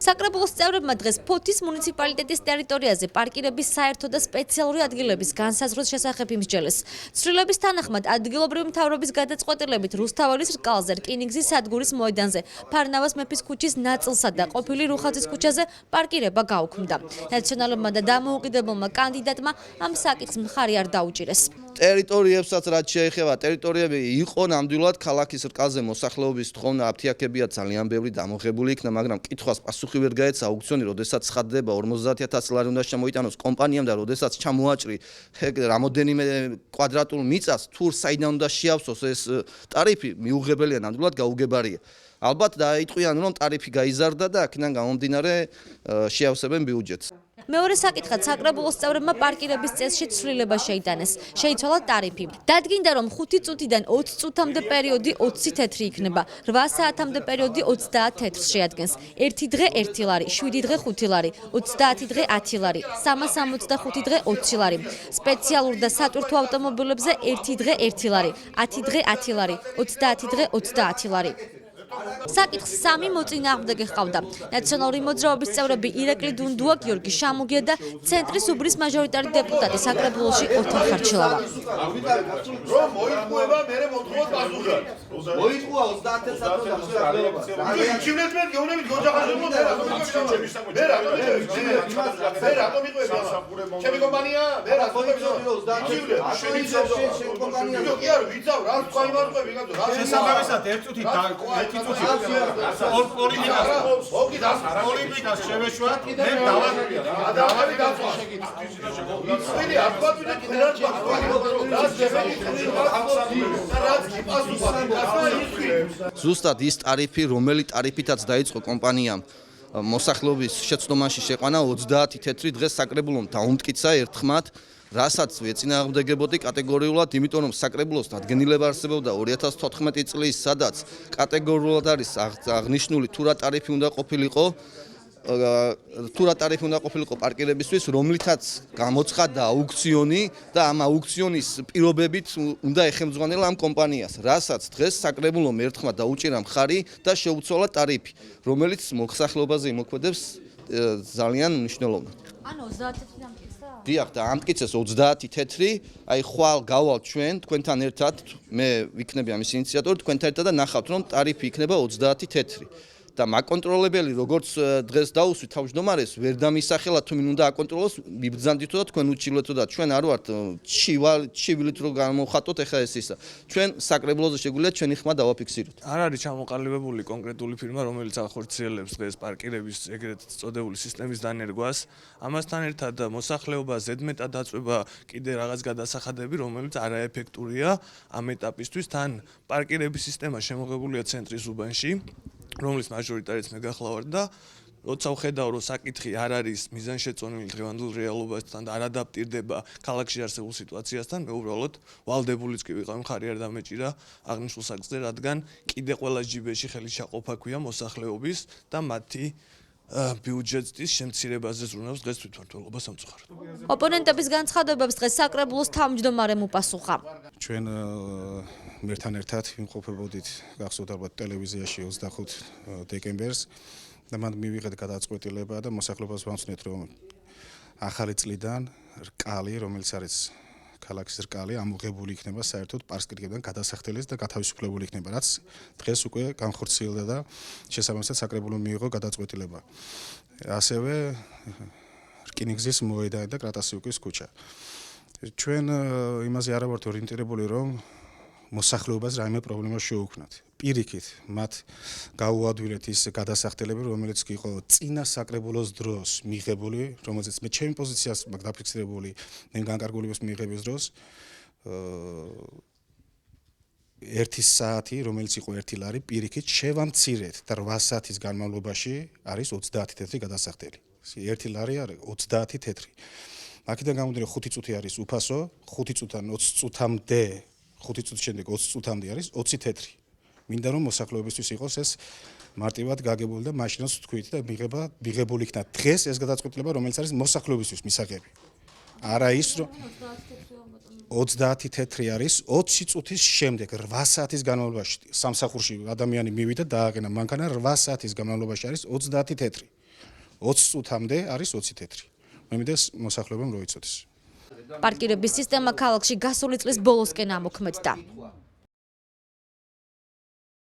საკრებულოს წევრებმა დღეს ფოთის მუნიციპალიტეტის ტერიტორიაზე პარკირების საერთო და სპეციალური ადგილების განსაზღვრის შესახებ იმსჯელეს. ცვლილების თანახმად ადგილობრივი მთავრობის გადაწყვეტილებით რუსთაველის რკალზე, რკინიგზის სადგურის მოედანზე, ფარნავაზ მეფის ქუჩის ნაწილსა და ყოფილი რუხაძის ქუჩაზე პარკირება გაუქმდა. ნაციონალებმა და დამოუკიდებელმა კანდიდატმა ამ საკითხს მხარი არ დაუჭირეს. ტერიტორიებსაც რაც შეეხება, ტერიტორიები იყო ნამდვილად ქალაქის რკალზე მოსახლეობის თხოვნა აფთიაქებია ძალიან ბევრი დამოღებული იქნა, მაგრამ კითხვას პასუხი ვერ გაეცა აუქციონი, როდესაც ცხადდება 50,000 ლარი უნდა შემოიტანოს კომპანიამ და როდესაც ჩამოაჭრი რამოდენიმე კვადრატულ მიწას, თუ საიდან უნდა შეავსოს ეს ტარიფი, მიუღებელია, ნამდვილად გაუგებარია. ალბათ დაიტყვიან, რომ ტარიფი გაიზარდა და აქედან გამომდინარე შეავსებენ ბიუჯეტს. მეორე საკითხად საკრებულოს წევრებმა პარკირების წესში ცვლილება შეიტანეს. შეიცვალა ტარიფი. დადგინდა, რომ 5 წუთიდან 20 წუთამდე პერიოდი 20 თეთრი იქნება, 8 საათამდე პერიოდი 30 თეთრს შეადგენს. 1 დღე 1 ლარი, 7 დღე 5 ლარი, 30 დღე 10 ლარი, 365 დღე 20 ლარი. სპეციალურ და სატვირთო ავტომობილებზე 1 დღე 1 ლარი, 10 დღე 10 ლარი, 30 დღე 30 ლარი. საკითხს სამი მოწინააღმდეგე ჰყავდა. ნაციონალური მოძრაობის წევრები ირაკლი დუნდუა, გიორგი შამუგია და ცენტრის უბრის მაჟორიტარი დეპუტატი საკრებულოში ოთარ ხარჩილავა. რომ მოიტყუება, მერე მოთხოვოთ პასუხი. მოიტყუა 30 საათზე მოსახლეობა. იჩივნეთ მე გეუბნებით გოჯახაშვილო მე რატომ მიყვები ჩემი კომპანია მე რატომ კი არ ვიცავ რა თქვა იმარყვები კაცო რა შესაბამისად 1 წუთი და 1 წუთი პოლიტიკას შევეშვათ მე დავაკვირდი დაწვა იცვილი არ თქვა ვიდრე კიდევ ზუსტად ის ტარიფი, რომელი ტარიფითაც დაიწყო კომპანიამ მოსახლეობის შეცდომაში შეყვანა 30 თეთრი დღეს საკრებულომ დაუმტკიცა ერთხმად, რასაც ვეწინააღმდეგებოდი კატეგორიულად, იმიტომ რომ საკრებულოს დადგენილება არსებობდა 2014 წლის, სადაც კატეგორიულად არის აღნიშნული თუ რა ტარიფი უნდა ყოფილიყო პარკირებისთვის, რომლითაც გამოცხადდა აუქციონი და ამ აუქციონის პირობებით უნდა ეხემძღვანელა ამ კომპანიას, რასაც დღეს საკრებულომ ერთხმად დაუჭირა მხარი და შეუცვალა ტარიფი, რომელიც მოსახლეობაზე იმოქმედებს ძალიან მნიშვნელოვნად. ანუ 30 თეთრი დამტკიცა? დიახ, და ამტკიცეს 30 თეთრი, აი ხვალ გავალ ჩვენ თქვენთან ერთად, მე ვიქნები ამის ინიციატორი, თქვენთან ერთად და ნახავთ, რომ ტარიფი იქნება 30 თეთრი. და მაკონტროლებელი როგორც დღეს დაუსვით თავმჯდომარეს, ვერ დამისახელა თუ მინ უნდა აკონტროლოს, მიბრძანდითო და თქვენ უჩილეთო და ჩვენ არ ვართ ჩივილით რო გამოვხატოთ ეხა ეს ისა. ჩვენ საკრებულოზე შეგვიძლია ჩვენი ხმა დავაფიქსიროთ. არ არის ჩამოყალიბებული კონკრეტული ფირმა, რომელიც ახორციელებს დღეს პარკირების ეგრეთ წოდებული სისტემის დანერგვას. ამასთან ერთად მოსახლეობა ზედმეტად აწვება კიდე რაღაც გადასახადები, რომელიც არაეფექტურია ამ ეტაპისთვის. თან პარკირების სისტემა შემოღებულია ცენტრის უბანში, რომლის მაჟორიტარიც მე გახლავართ და როცა ვხედავ, რომ საკითხი არ არის მიზანშეწონილი დღევანდელ რეალობასთან და არ ადაპტირდება ქალაქში არსებულ სიტუაციასთან, მე უბრალოდ ვალდებულიც კი ვიყავ, მხარი არ დამეჭირა აღნიშნულ საკითხზე, რადგან კიდე ყველა ჯიბეში ხელისშეყოფა ქვია მოსახლეობის და მათი ბიუჯეტის შემცირებაზე ზრუნავს დღეს თვითმმართველობა სამწუხაროდ. ოპონენტების განცხადებებს დღეს საკრებულოს თავმჯდომარემ უპასუხა. ჩვენ მერთან ერთად ვიმყოფებოდით გახსოვთ ალბათ ტელევიზიაში 25 დეკემბერს და მან მივიღეთ გადაწყვეტილება და მოსახლეობას ვამცნეთ, რომ ახალი წლიდან რკალი, რომელიც არის ქალაქის რკალი, ამოღებული იქნება საერთოდ პარკირებიდან გადასახდელის და გათავისუფლებული იქნება, რაც დღეს უკვე განხორციელდა და შესაბამისად საკრებულომ მიიღო გადაწყვეტილება. ასევე რკინიგზის მოედანი და კრატასიუკის ქუჩა. ჩვენ იმაზე არ ვართ ორიენტირებული, რომ მოსახლეობას რაიმე პრობლემა შეუქმნათ. პირიქით, მათ გაუადვილეთ ის გადასახდელები, რომელიც იყო წინა საკრებულოს დროს მიღებული, რომელზეც მე ჩემი პოზიციას მაქვს დაფიქსირებული, მე განკარგულების მიღების დროს 1 საათი, რომელიც იყო 1 ლარი, პირიქით შევამცირეთ და 8 საათის განმავლობაში არის 30 თეთრი გადასახდელი. 1 ლარი არის 30 თეთრი. აქედან გამომდინარე 5 წუთი არის უფასო, 5 წუთიდან 20 წუთამდე 5 წუთის შემდეგ 20 წუთამდე არის 20 თეთრი. მინდა რომ მოსახლეობისთვის იყოს ეს მარტივად გაგებული და მაშინაც თქვით და მიღებული იქნა დღეს ეს გადაწყვეტილება, რომელიც არის მოსახლეობისთვის მისაღები. არა ის რომ 30 თეთრი არის 20 წუთის შემდეგ 8 საათის განმავლობაში სამსახურში ადამიანი მივიდა და დააყენა მანქანა 8 საათის განმავლობაში არის 30 თეთრი. 20 წუთამდე არის 20 თეთრი. მე მინდა მოსახლეობამ რო იცოდეს. პარკირების სისტემა ქალაქში გასული წლის ბოლოსკენ ამოქმედდა.